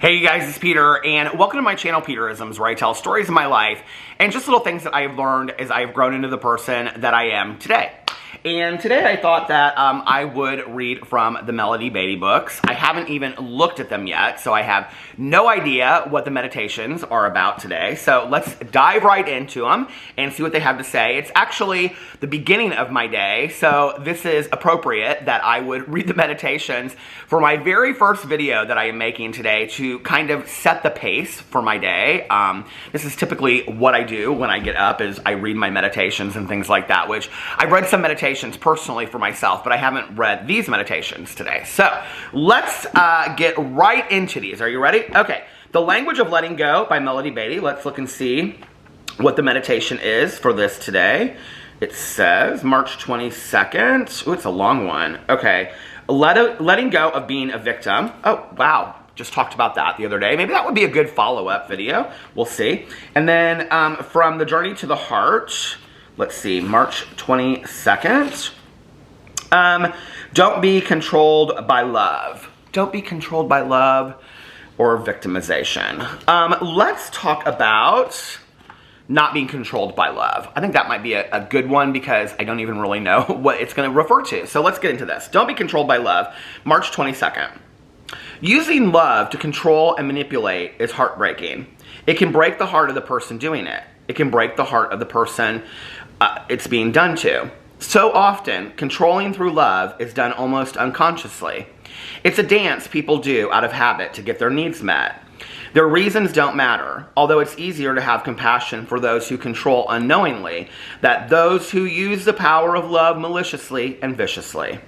Hey you guys, it's Peter, and welcome to my channel, Peterisms, where I tell stories of my life and just little things that I have learned as I have grown into the person that I am today. And today I thought that I would read from the Melody Beatty books. I haven't even looked at them yet, so I have no idea what the meditations are about today. So let's dive right into them and see what they have to say. It's actually the beginning of my day, so this is appropriate that I would read the meditations for my very first video that I am making today to kind of set the pace for my day. This is typically what I do when I get up, is I read my meditations and things like that, which I've read some meditations personally for myself, but I haven't read these meditations today. So let's get right into these. Are you ready? Okay. The Language of Letting Go by Melody Beatty. Let's look and see what the meditation is for this today. It says March 22nd. Ooh, it's a long one. Okay. Letting go of being a victim. Oh, wow. Just talked about that the other day. Maybe that would be a good follow-up video. We'll see. And then from The Journey to the Heart, let's see, March 22nd. Don't be controlled by love. Don't be controlled by love or victimization. Let's talk about not being controlled by love. I think that might be a good one because I don't even really know what it's going to refer to. So let's get into this. Don't be controlled by love, March 22nd. Using love to control and manipulate is heartbreaking. It can break the heart of the person doing it. It can break the heart of the person it's being done to. So often, controlling through love is done almost unconsciously. It's a dance people do out of habit to get their needs met. Their reasons don't matter, although it's easier to have compassion for those who control unknowingly than those who use the power of love maliciously and viciously.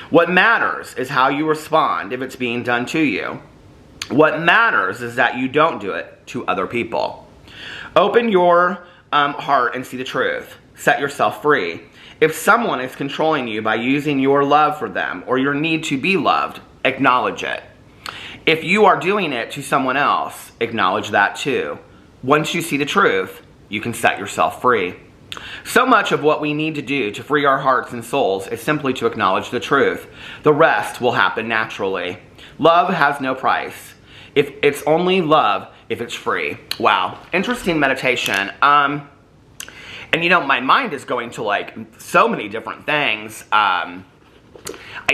What matters is how you respond if it's being done to you. What matters is that you don't do it to other people. Open your heart and see the truth. Set yourself free. If someone is controlling you by using your love for them or your need to be loved, acknowledge it. If you are doing it to someone else, acknowledge that too. Once you see the truth, you can set yourself free. So much of what we need to do to free our hearts and souls is simply to acknowledge the truth. The rest will happen naturally. Love has no price. If it's only love if it's free. Wow. Interesting meditation. And you know, my mind is going to like so many different things. I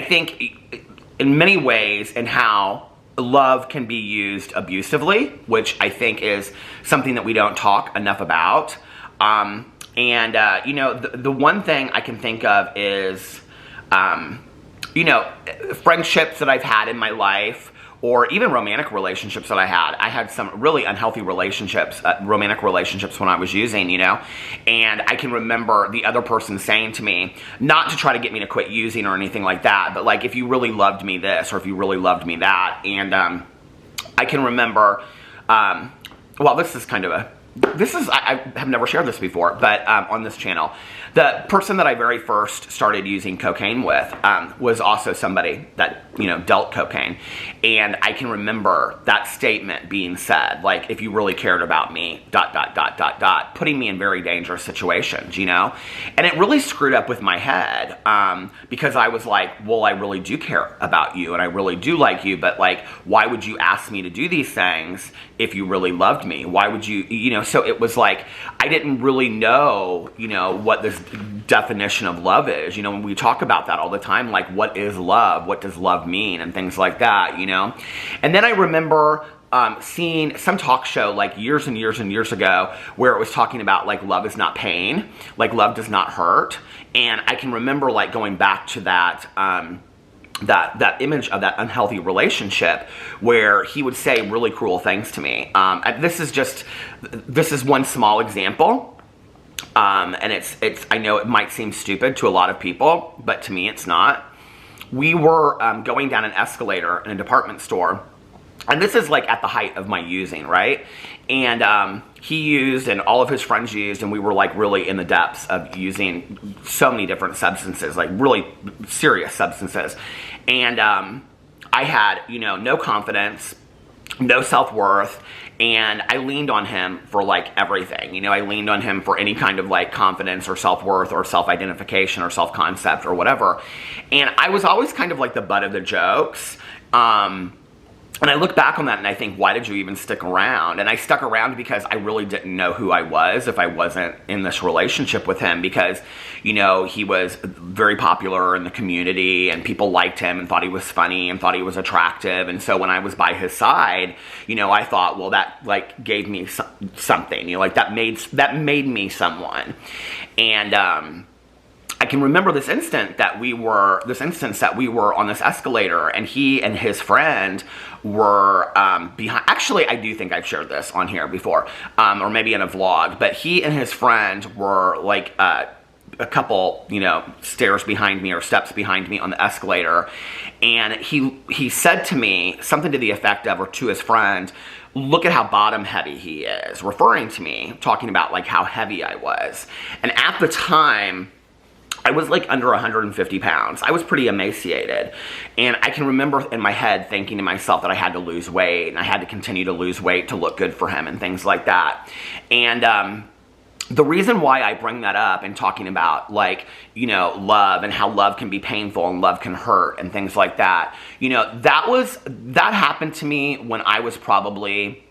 think in many ways in how love can be used abusively, which I think is something that we don't talk enough about. You know, the one thing I can think of is, you know, friendships that I've had in my life, or even romantic relationships that I had. I had some really unhealthy relationships, romantic relationships when I was using, you know, and I can remember the other person saying to me, not to try to get me to quit using or anything like that, but like, if you really loved me this, or if you really loved me that. And I can remember, well, this is kind of I have never shared this before, but on this channel, the person that I very first started using cocaine with was also somebody that, you know, dealt cocaine. And I can remember that statement being said, like, if you really cared about me, ... putting me in very dangerous situations, you know? And it really screwed up with my head because I was like, well, I really do care about you and I really do like you, but like, why would you ask me to do these things if you really loved me? Why would you, you know, so it was like, I didn't really know, you know, what this definition of love is. You know, when we talk about that all the time, like, what is love? What does love mean? And things like that, you know? And then I remember seeing some talk show like years and years and years ago where it was talking about like love is not pain, like love does not hurt. And I can remember like going back to that that image of that unhealthy relationship where he would say really cruel things to me. This is one small example. And it's I know it might seem stupid to a lot of people, but to me it's not. We were going down an escalator in a department store, and this is like at the height of my using, right? And he used and all of his friends used, and we were like really in the depths of using so many different substances, like really serious substances. And I had, you know, no confidence, no self-worth, and I leaned on him for like everything. You know, I leaned on him for any kind of like confidence or self-worth or self-identification or self-concept or whatever. And I was always kind of like the butt of the jokes. And I look back on that and I think, why did you even stick around? And I stuck around because I really didn't know who I was if I wasn't in this relationship with him, because, you know, he was very popular in the community and people liked him and thought he was funny and thought he was attractive. And so when I was by his side, you know, I thought, well, that like gave me something, you know, like that made me someone. And, I can remember this instance that we were on this escalator, and he and his friend were behind. Actually, I do think I've shared this on here before, or maybe in a vlog. But he and his friend were like a couple, you know, stairs behind me or steps behind me on the escalator, and he said to me something to the effect of, or to his friend, "Look at how bottom heavy he is," referring to me, talking about like how heavy I was. And at the time, I was like under 150 pounds. I was pretty emaciated. And I can remember in my head thinking to myself that I had to lose weight, and I had to continue to lose weight to look good for him and things like that. And the reason why I bring that up and talking about, like, you know, love and how love can be painful and love can hurt and things like that, you know, that happened to me when I was probably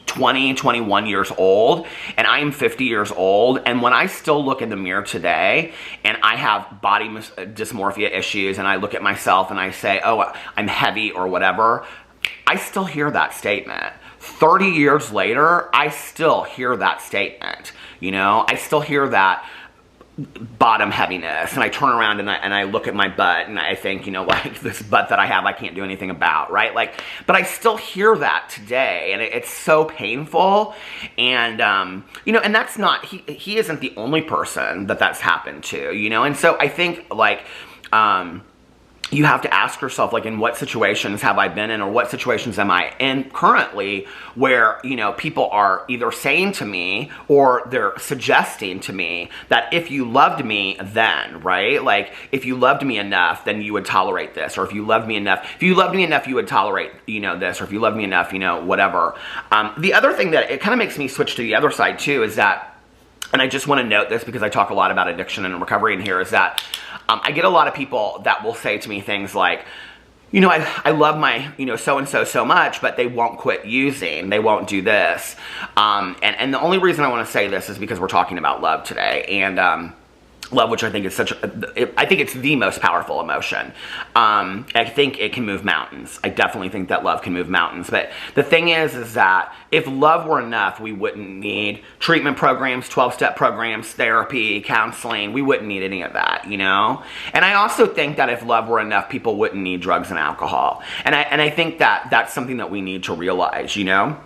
20, 21 years old, and I am 50 years old, and when I still look in the mirror today and I have body dysmorphia issues and I look at myself and I say, oh, I'm heavy or whatever, I still hear that statement. 30 years later, I still hear that statement, you know? I still hear that bottom heaviness, and I turn around and I look at my butt and I think, you know, like, this butt that I have, I can't do anything about, right? Like, but I still hear that today, and it's so painful. And you know, and that's not, he isn't the only person that's happened to, you know? And so I think, like, you have to ask yourself, like, in what situations have I been in, or what situations am I in currently where, you know, people are either saying to me or they're suggesting to me that if you loved me then, right? Like, if you loved me enough, then you would tolerate this. Or if you loved me enough, you would tolerate, you know, this. Or if you loved me enough, you know, whatever. The other thing that it kind of makes me switch to the other side too is that, and I just want to note this because I talk a lot about addiction and recovery in here, is that I get a lot of people that will say to me things like, you know, I love my, you know, so-and-so so much, but they won't quit using, they won't do this. And the only reason I want to say this is because we're talking about love today, and love, which I think is I think it's the most powerful emotion. I think it can move mountains. I definitely think that love can move mountains. But the thing is that if love were enough, we wouldn't need treatment programs, 12-step programs, therapy, counseling. We wouldn't need any of that, you know? And I also think that if love were enough, people wouldn't need drugs and alcohol. And I think that that's something that we need to realize, you know?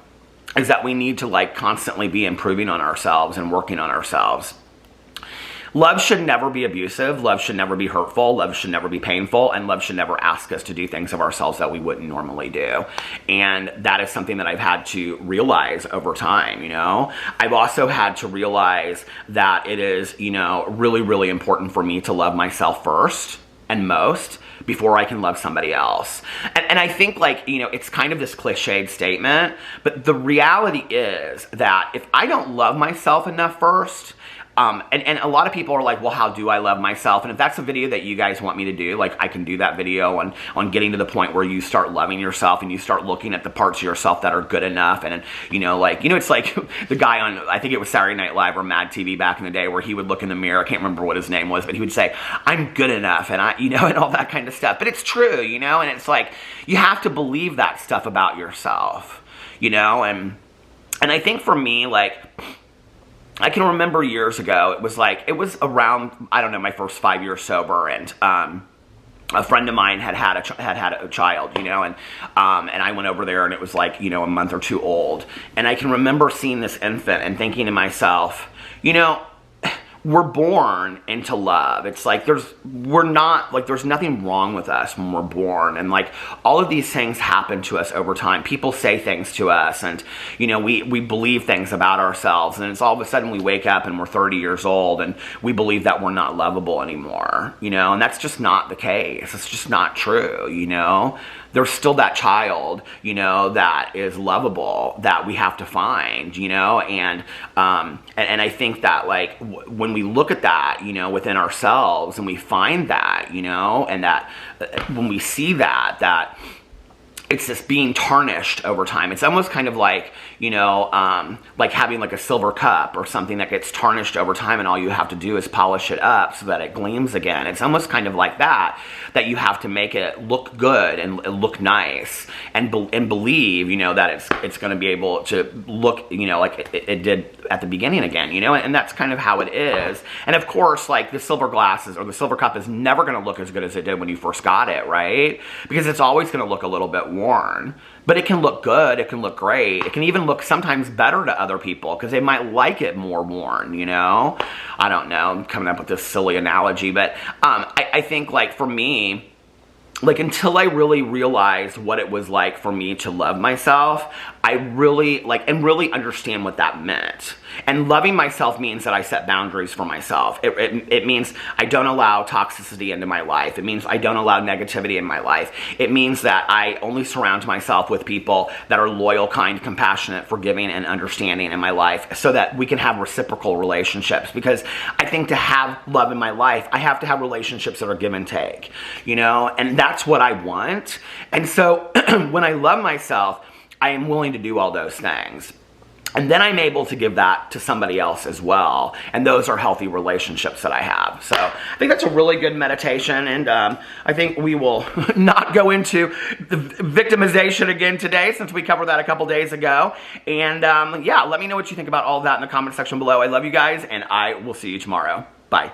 Is that we need to, like, constantly be improving on ourselves and working on ourselves. Love should never be abusive, love should never be hurtful, love should never be painful, and love should never ask us to do things of ourselves that we wouldn't normally do. And that is something that I've had to realize over time, you know? I've also had to realize that it is, you know, really, really important for me to love myself first and most before I can love somebody else. And I think, like, you know, it's kind of this cliched statement, but the reality is that if I don't love myself enough first, and a lot of people are like, well, how do I love myself? And if that's a video that you guys want me to do, like, I can do that video on getting to the point where you start loving yourself and you start looking at the parts of yourself that are good enough. And, you know, like, you know, it's like the guy on, I think it was Saturday Night Live or Mad TV back in the day, where he would look in the mirror. I can't remember what his name was, but he would say, I'm good enough, and you know, and all that kind of stuff. But it's true, you know, and it's like, you have to believe that stuff about yourself, you know? And I think for me, like, I can remember years ago, it was around, I don't know, my first 5 years sober, and a friend of mine had a child, you know, and I went over there, and it was like, you know, a month or two old, and I can remember seeing this infant and thinking to myself, you know, we're born into love. It's like there's nothing wrong with us when we're born, and like all of these things happen to us over time. People say things to us, and you know, we believe things about ourselves, and it's all of a sudden we wake up and we're 30 years old and we believe that we're not lovable anymore, you know, and that's just not the case. It's just not true, you know. There's still that child, you know, that is lovable that we have to find, you know, and I think that, like, when we look at that, you know, within ourselves, and we find that, you know, and that when we see that it's just being tarnished over time. It's almost kind of like, you know, like having like a silver cup or something that gets tarnished over time, and all you have to do is polish it up so that it gleams again. It's almost kind of like that you have to make it look good and look nice, and believe, you know, that it's going to be able to look, you know, like it did at the beginning again, you know, and that's kind of how it is. And of course, like the silver glasses or the silver cup is never going to look as good as it did when you first got it, right? Because it's always going to look a little bit worn, but it can look good, it can look great, it can even look sometimes better to other people because they might like it more worn, you know? I don't know, I'm coming up with this silly analogy, but I think, like, for me, like, until I really realized what it was like for me to love myself, I really, like, and really understand what that meant. And loving myself means that I set boundaries for myself. It means I don't allow toxicity into my life. It means I don't allow negativity in my life. It means that I only surround myself with people that are loyal, kind, compassionate, forgiving, and understanding in my life, so that we can have reciprocal relationships. Because I think to have love in my life, I have to have relationships that are give and take, you know? And that's what I want. And so when I love myself, I am willing to do all those things. And then I'm able to give that to somebody else as well. And those are healthy relationships that I have. So I think that's a really good meditation. And I think we will not go into the victimization again today, since we covered that a couple days ago. And yeah, let me know what you think about all of that in the comment section below. I love you guys, and I will see you tomorrow. Bye.